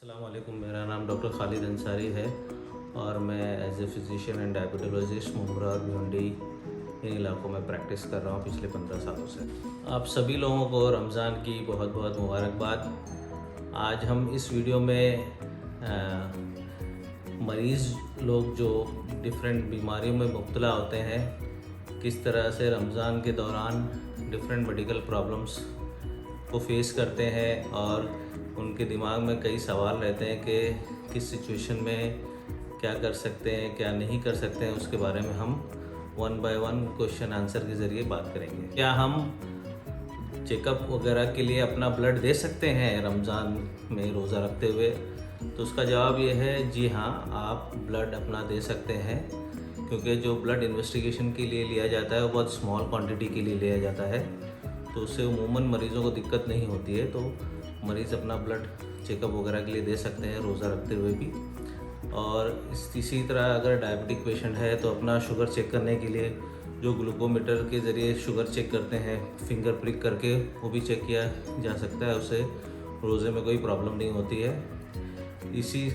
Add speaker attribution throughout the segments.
Speaker 1: अस्सलाम वालेकुम। मेरा नाम डॉक्टर खालिद अंसारी है और मैं as a physician and diabetologist Mumbra और भिवंडी इन इलाकों में प्रैक्टिस कर रहा हूँ पिछले 15 सालों से। आप सभी लोगों को रमज़ान की बहुत बहुत मुबारकबाद। आज हम इस वीडियो में मरीज़ लोग जो डिफरेंट बीमारियों में मुब्तला होते हैं, किस तरह से रमज़ान के दौरान डिफरेंट मेडिकल प्रॉब्लम्स को फेस करते हैं और उनके दिमाग में कई सवाल रहते हैं कि किस सिचुएशन में क्या कर सकते हैं, क्या नहीं कर सकते हैं, उसके बारे में हम one by one question answer के ज़रिए बात करेंगे। क्या हम चेकअप वगैरह के लिए अपना ब्लड दे सकते हैं रमज़ान में रोज़ा रखते हुए? तो उसका जवाब ये है, जी हाँ, आप ब्लड अपना दे सकते हैं, क्योंकि जो ब्लड इन्वेस्टिगेशन के लिए लिया जाता है वो बहुत स्मॉल क्वांटिटी के लिए लिया जाता है, तो उससे उमूमन मरीज़ों को दिक्कत नहीं होती है। तो मरीज़ अपना ब्लड चेकअप वगैरह के लिए दे सकते हैं रोज़ा रखते हुए भी। और इसी तरह अगर डायबिटिक पेशेंट है तो अपना शुगर चेक करने के लिए जो ग्लूकोमीटर के ज़रिए शुगर चेक करते हैं, फिंगर प्रिक करके, वो भी चेक किया जा सकता है। उससे रोज़े में कोई प्रॉब्लम नहीं होती है। इसी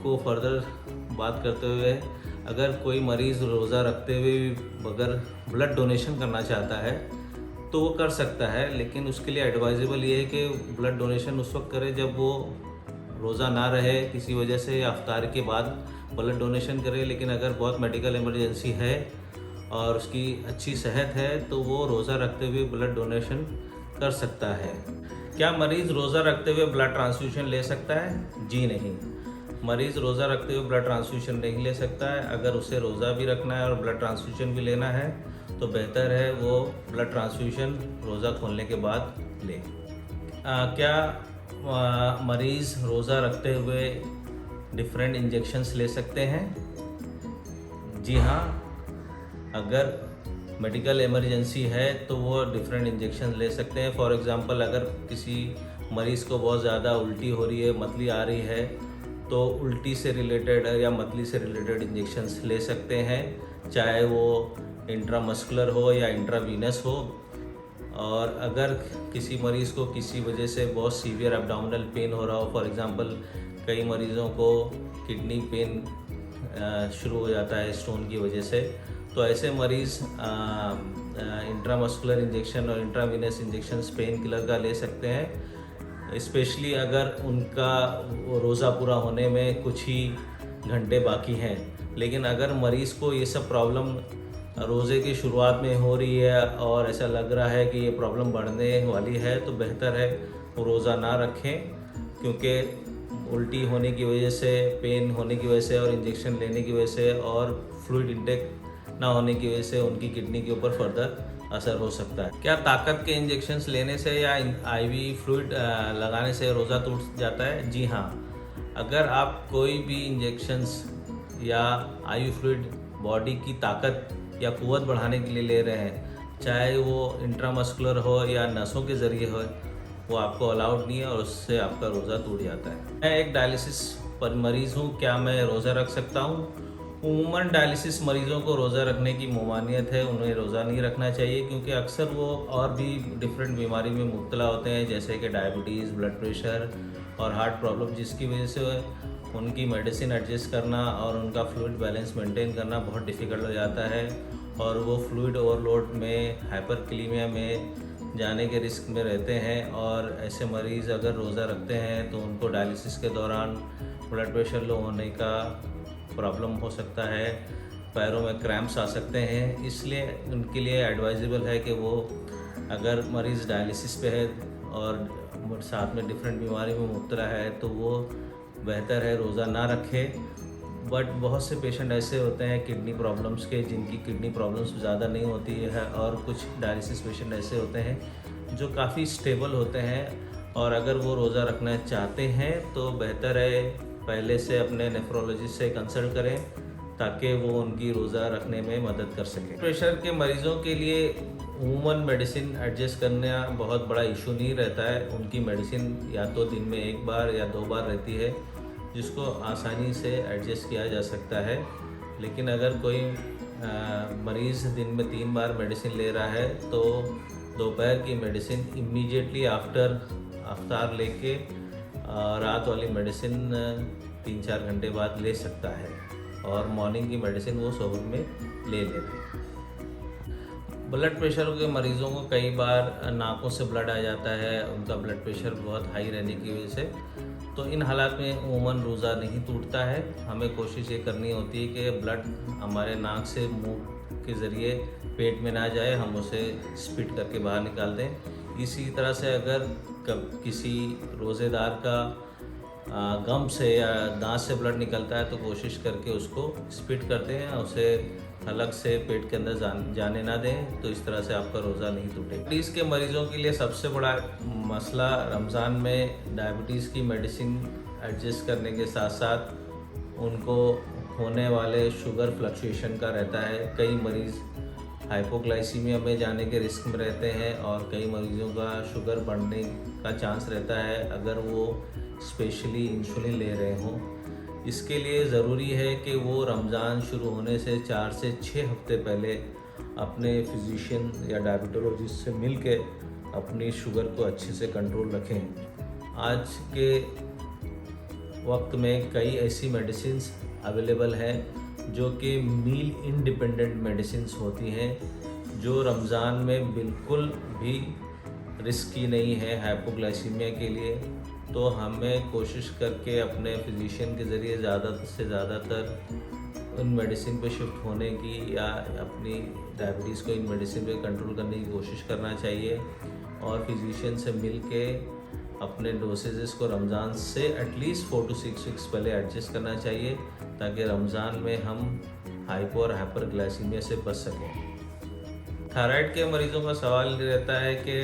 Speaker 1: को फर्दर बात करते हुए, अगर कोई मरीज़ रोज़ा रखते हुए अगर ब्लड डोनेशन करना चाहता है तो वो कर सकता है, लेकिन उसके लिए एडवाइजेबल ये है कि ब्लड डोनेशन उस वक्त करे जब वो रोज़ा ना रहे किसी वजह से, या इफ्तार के बाद ब्लड डोनेशन करे। लेकिन अगर बहुत मेडिकल इमरजेंसी है और उसकी अच्छी सेहत है तो वो रोज़ा रखते हुए ब्लड डोनेशन कर सकता है। क्या मरीज़ रोज़ा रखते हुए ब्लड ट्रांसफ्यूशन ले सकता है? जी नहीं, मरीज़ रोज़ा रखते हुए ब्लड ट्रांसफ्यूशन नहीं ले सकता है। अगर उसे रोज़ा भी रखना है और ब्लड ट्रांसफ्यूशन भी लेना है तो बेहतर है वो ब्लड ट्रांसफ्यूशन रोज़ा खोलने के बाद ले। क्या मरीज़ रोज़ा रखते हुए डिफरेंट इंजेक्शंस ले सकते हैं? जी हाँ, अगर मेडिकल इमरजेंसी है तो वो डिफरेंट इंजेक्शन ले सकते हैं। फॉर एग्ज़ाम्पल, अगर किसी मरीज़ को बहुत ज़्यादा उल्टी हो रही है, मतली आ रही है, तो उल्टी से रिलेटेड या मतली से रिलेटेड इंजेक्शंस ले सकते हैं, चाहे वो इंट्रामस्कुलर हो या इंट्रावीनस हो। और अगर किसी मरीज़ को किसी वजह से बहुत सीवियर एब्डोमिनल पेन हो रहा हो, फॉर एग्ज़ाम्पल कई मरीज़ों को किडनी पेन शुरू हो जाता है स्टोन की वजह से, तो ऐसे मरीज़ इंट्रामस्कुलर इंजेक्शन और इंट्रावीनस इंजेक्शन पेन किलर का ले सकते हैं, स्पेशली अगर उनका रोज़ा पूरा होने में कुछ ही घंटे बाकी हैं। लेकिन अगर मरीज़ को ये सब प्रॉब्लम रोज़े की शुरुआत में हो रही है और ऐसा लग रहा है कि ये प्रॉब्लम बढ़ने वाली है, तो बेहतर है वो रोज़ा ना रखें, क्योंकि उल्टी होने की वजह से, पेन होने की वजह से और इंजेक्शन लेने की वजह से और फ्लूइड इंटेक ना होने की वजह से उनकी किडनी के ऊपर फर्दर असर हो सकता है। क्या ताकत के इंजेक्शंस लेने से या आईवी फ्लूइड लगाने से रोज़ा टूट जाता है? जी हाँ, अगर आप कोई भी इंजेक्शंस या आईवी फ्लूइड बॉडी की ताकत या कुव्वत बढ़ाने के लिए ले रहे हैं, चाहे वो इंट्रामस्कुलर हो या नसों के ज़रिए हो, वो आपको अलाउड नहीं है और उससे आपका रोज़ा टूट जाता है। मैं एक डायलिसिस पर मरीज़ हूँ, क्या मैं रोज़ा रख सकता हूँ? उमूमन डायलिसिस मरीज़ों को रोज़ा रखने की ममानियत है, उन्हें रोज़ा नहीं रखना चाहिए, क्योंकि अक्सर वो और भी डिफरेंट बीमारी में मुब्तला होते हैं, जैसे कि डायबिटीज़, ब्लड प्रेशर और हार्ट प्रॉब्लम, जिसकी वजह से उनकी मेडिसिन एडजस्ट करना और उनका फ्लूइड बैलेंस मेंटेन करना बहुत डिफ़िकल्ट हो जाता है और वो फ्लूइड ओवरलोड में, हाइपरकलीमिया में जाने के रिस्क में रहते हैं। और ऐसे मरीज़ अगर रोज़ा रखते हैं तो उनको डायलिसिस के दौरान ब्लड प्रेशर लो होने का प्रॉब्लम हो सकता है, पैरों में क्रैम्प्स आ सकते हैं। इसलिए उनके लिए एडवाइजेबल है कि वो, अगर मरीज़ डायलिसिस पे है और साथ में डिफरेंट बीमारी में मुब्तला है, तो वो बेहतर है रोज़ा ना रखे। बट बहुत से पेशेंट ऐसे होते हैं किडनी प्रॉब्लम्स के, जिनकी किडनी प्रॉब्लम्स ज़्यादा नहीं होती है, और कुछ डायलिसिस पेशेंट ऐसे होते हैं जो काफ़ी स्टेबल होते हैं, और अगर वो रोज़ा रखना चाहते हैं तो बेहतर है पहले से अपने नेफ्रोलॉजिस्ट से कंसल्ट करें, ताकि वो उनकी रोज़ा रखने में मदद कर सकें। प्रेशर के मरीज़ों के लिए उमूमन मेडिसिन एडजस्ट करना बहुत बड़ा इशू नहीं रहता है। उनकी मेडिसिन या तो दिन में 1 बार या 2 बार रहती है, जिसको आसानी से एडजस्ट किया जा सकता है। लेकिन अगर कोई मरीज़ दिन में 3 बार मेडिसिन ले रहा है, तो दोपहर की मेडिसिन इमीडिएटली आफ्टर अफ्तार लेके रात वाली मेडिसिन 3-4 घंटे बाद ले सकता है और मॉर्निंग की मेडिसिन वो सहूर में ले लेते हैं। ब्लड प्रेशर के मरीज़ों को कई बार नाकों से ब्लड आ जाता है, उनका ब्लड प्रेशर बहुत हाई रहने की वजह से, तो इन हालात में अमूमन रोज़ा नहीं टूटता है। हमें कोशिश ये करनी होती है कि ब्लड हमारे नाक से मुंह के ज़रिए पेट में ना जाए, हम उसे स्पिट करके बाहर निकाल दें। इसी तरह से अगर किसी रोज़ेदार का गम से या दांत से ब्लड निकलता है तो कोशिश करके उसको स्पिट करते हैं, उसे अलग से पेट के अंदर जाने ना दें, तो इस तरह से आपका रोज़ा नहीं टूटेगा। डायबिटीज़ के मरीज़ों के लिए सबसे बड़ा मसला रमज़ान में डायबिटीज़ की मेडिसिन एडजस्ट करने के साथ साथ उनको होने वाले शुगर फ्लक्चुएशन का रहता है। कई मरीज़ हाइपोग्लाइसीमिया में जाने के रिस्क में रहते हैं और कई मरीज़ों का शुगर बढ़ने का चांस रहता है अगर वो स्पेशली इंसुलिन ले रहे हों। इसके लिए ज़रूरी है कि वो रमज़ान शुरू होने से 4 से 6 हफ्ते पहले अपने फिजिशियन या डायबिटोलॉजिस्ट से मिल के अपनी शुगर को अच्छे से कंट्रोल रखें। आज के वक्त में कई ऐसी मेडिसिन्स अवेलेबल हैं जो कि मील इंडिपेंडेंट मेडिसिन्स होती हैं, जो रमज़ान में बिल्कुल भी रिस्की नहीं है हाइपोग्लाइसीमिया के लिए। तो हमें कोशिश करके अपने फिजिशियन के ज़रिए ज़्यादा से ज़्यादातर उन मेडिसिन पे शिफ्ट होने की या अपनी डायबिटीज़ को इन मेडिसिन पे कंट्रोल करने की कोशिश करना चाहिए और फिजिशियन से मिल के अपने डोसेजेस को रमज़ान से एटलीस्ट 4 to 6 वीक्स पहले एडजस्ट करना चाहिए ताकि रमज़ान में हम हाइपो और हाइपरग्लाइसीमिया से बच सकें। थायराइड के मरीज़ों का सवाल रहता है कि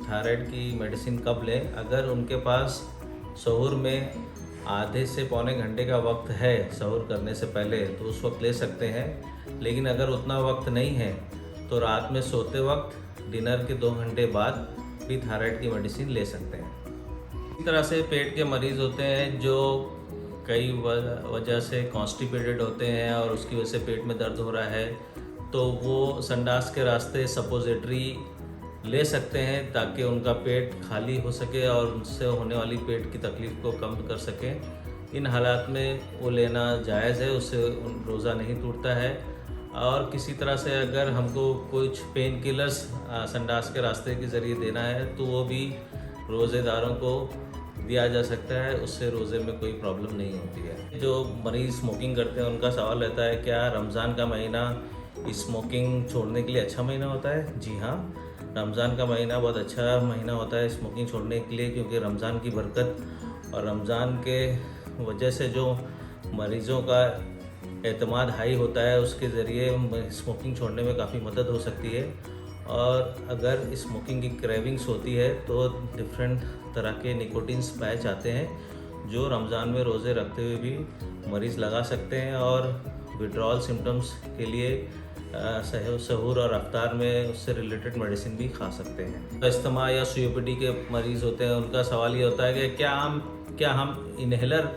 Speaker 1: थायराइड की मेडिसिन कब लें। अगर उनके पास सहूर में आधे से पौने घंटे का वक्त है सहूर करने से पहले तो उस वक्त ले सकते हैं, लेकिन अगर उतना वक्त नहीं है तो रात में सोते वक्त डिनर के 2 घंटे बाद भी थायराइड की मेडिसिन ले सकते हैं। इस तरह से पेट के मरीज़ होते हैं जो कई वजह से कॉन्स्टिपेटेड होते हैं और उसकी वजह से पेट में दर्द हो रहा है, तो वो संडास के रास्ते सपोजिटरी ले सकते हैं ताकि उनका पेट खाली हो सके और उनसे होने वाली पेट की तकलीफ़ को कम कर सकें। इन हालात में वो लेना जायज़ है, उससे रोज़ा नहीं टूटता है। और किसी तरह से अगर हमको कुछ पेन किलर्स संडास के रास्ते के ज़रिए देना है तो वो भी रोज़ेदारों को दिया जा सकता है, उससे रोज़े में कोई प्रॉब्लम नहीं होती है। जो मरीज़ स्मोकिंग करते हैं उनका सवाल रहता है क्या रमज़ान का महीना स्मोकिंग छोड़ने के लिए अच्छा महीना होता है? जी हाँ, रमज़ान का महीना बहुत अच्छा महीना होता है स्मोकिंग छोड़ने के लिए, क्योंकि रमज़ान की बरकत और रमज़ान के वजह से जो मरीज़ों का एतमाद हाई होता है उसके ज़रिए स्मोकिंग छोड़ने में काफ़ी मदद हो सकती है। और अगर स्मोकिंग की क्रेविंग्स होती है तो डिफरेंट तरह के निकोटिन्स पैच आते हैं जो रमज़ान में रोज़े रखते हुए भी मरीज़ लगा सकते हैं और विड्रॉल सिम्टम्स के लिए सहूर और अफ्तार में उससे रिलेटेड मेडिसिन भी खा सकते हैं। अस्थमा या सीओपीडी के मरीज़ होते हैं उनका सवाल ये होता है कि क्या हम इन्हेलर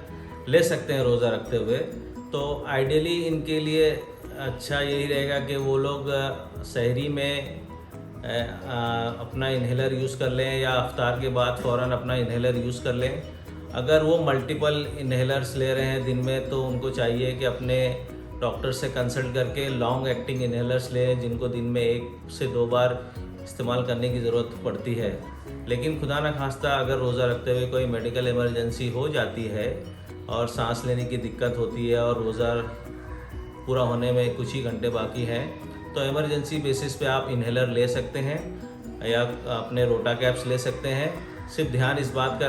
Speaker 1: ले सकते हैं रोज़ा रखते हुए? तो आइडियली इनके लिए अच्छा यही रहेगा कि वो लोग सहरी में अपना इन्हेलर यूज़ कर लें या अफ्तार के बाद फ़ौरन अपना इन्हेलर यूज़ कर लें। अगर वो मल्टीपल इन्हेलर्स ले रहे हैं दिन में तो उनको चाहिए कि अपने डॉक्टर से कंसल्ट करके लॉन्ग एक्टिंग इन्हेलर्स लें जिनको दिन में 1 से 2 बार इस्तेमाल करने की ज़रूरत पड़ती है। लेकिन खुदा न खास्ता अगर रोज़ा रखते हुए कोई मेडिकल इमरजेंसी हो जाती है और सांस लेने की दिक्कत होती है और रोज़ा पूरा होने में कुछ ही घंटे बाकी हैं तो इमरजेंसी बेसिस पे आप इन्हेलर ले सकते हैं या अपने रोटा कैप्स ले सकते हैं। सिर्फ ध्यान इस बात का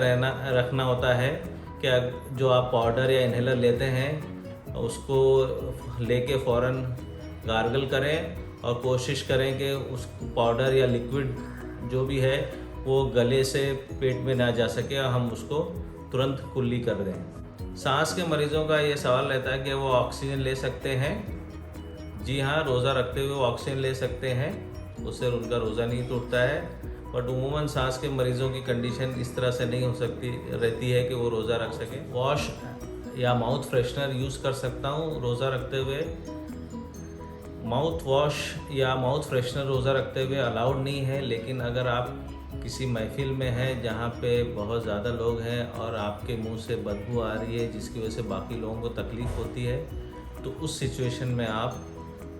Speaker 1: रखना होता है कि जो आप पाउडर या इन्हेलर लेते हैं उसको लेके फ़ौरन गार्गल करें और कोशिश करें कि उस पाउडर या लिक्विड जो भी है वो गले से पेट में ना जा सके और हम उसको तुरंत कुल्ली कर दें। सांस के मरीज़ों का ये सवाल रहता है कि वो ऑक्सीजन ले सकते हैं। जी हाँ, रोज़ा रखते हुए वो ऑक्सीजन ले सकते हैं, उससे उनका रोज़ा नहीं टूटता है। बट उमूमन सांस के मरीज़ों की कंडीशन इस तरह से नहीं हो सकती रहती है कि वो रोज़ा रख सकें। वॉश या माउथ फ्रेशनर यूज़ कर सकता हूँ रोज़ा रखते हुए। माउथ वॉश या माउथ फ्रेशनर रोज़ा रखते हुए अलाउड नहीं है, लेकिन अगर आप किसी महफिल में हैं जहाँ पे बहुत ज़्यादा लोग हैं और आपके मुंह से बदबू आ रही है जिसकी वजह से बाकी लोगों को तकलीफ़ होती है, तो उस सिचुएशन में आप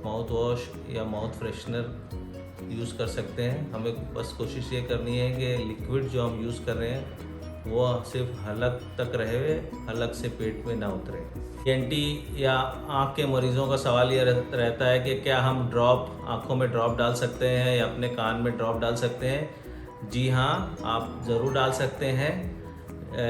Speaker 1: माउथ वॉश या माउथ फ्रेशनर यूज़ कर सकते हैं। हमें बस कोशिश ये करनी है कि लिक्विड जो हम यूज़ कर रहे हैं वो सिर्फ हलक तक रहे, हलक से पेट में ना उतरे। ENT या आँख के मरीज़ों का सवाल ये रहता है कि क्या हम ड्रॉप आँखों में ड्रॉप डाल सकते हैं या अपने कान में ड्रॉप डाल सकते हैं। जी हाँ, आप ज़रूर डाल सकते हैं,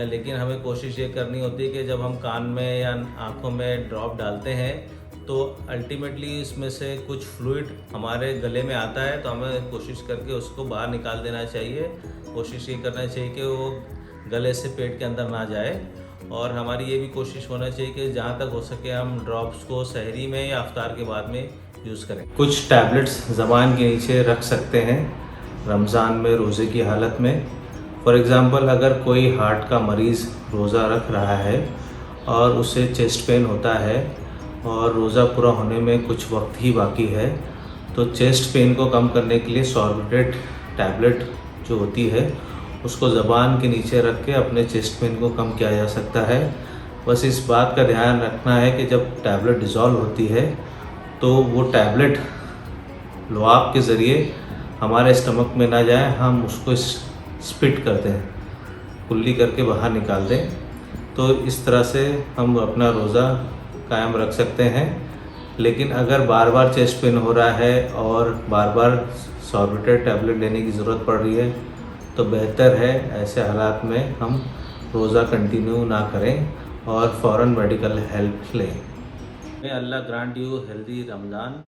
Speaker 1: लेकिन हमें कोशिश ये करनी होती है कि जब हम कान में या आँखों में ड्रॉप डालते हैं तो अल्टीमेटली इसमें से कुछ फ्लूइड हमारे गले में आता है, तो हमें कोशिश करके उसको बाहर निकाल देना चाहिए। कोशिश ये करना चाहिए कि वो गले से पेट के अंदर ना जाए, और हमारी ये भी कोशिश होना चाहिए कि जहाँ तक हो सके हम ड्रॉप्स को सहरी में या अफ्तार के बाद में यूज़ करें। कुछ टैबलेट्स ज़बान के नीचे रख सकते हैं रमज़ान में रोज़े की हालत में। फॉर एग्ज़ाम्पल, अगर कोई हार्ट का मरीज़ रोज़ा रख रहा है और उसे चेस्ट पेन होता है और रोज़ा पूरा होने में कुछ वक्त ही बाकी है, तो चेस्ट पेन को कम करने के लिए सॉर्बिट्रेट टैबलेट जो होती है उसको ज़बान के नीचे रख के अपने चेस्ट पेन को कम किया जा सकता है। बस इस बात का ध्यान रखना है कि जब टैबलेट डिज़ोल्व होती है तो वो टैबलेट लुआब के ज़रिए हमारे स्टमक में ना जाए, हम उसको स्पिट करते हैं, कुल्ली करके बाहर निकाल दें। तो इस तरह से हम अपना रोज़ा कायम रख सकते हैं। लेकिन अगर बार बार चेस्ट पेन हो रहा है और बार बार सॉर्बिट्रेट टैबलेट लेने की ज़रूरत पड़ रही है तो बेहतर है ऐसे हालात में हम रोज़ा कंटिन्यू ना करें और फ़ौरन मेडिकल हेल्प लें। मे अल्लाह ग्रांट यू हेल्दी रमज़ान।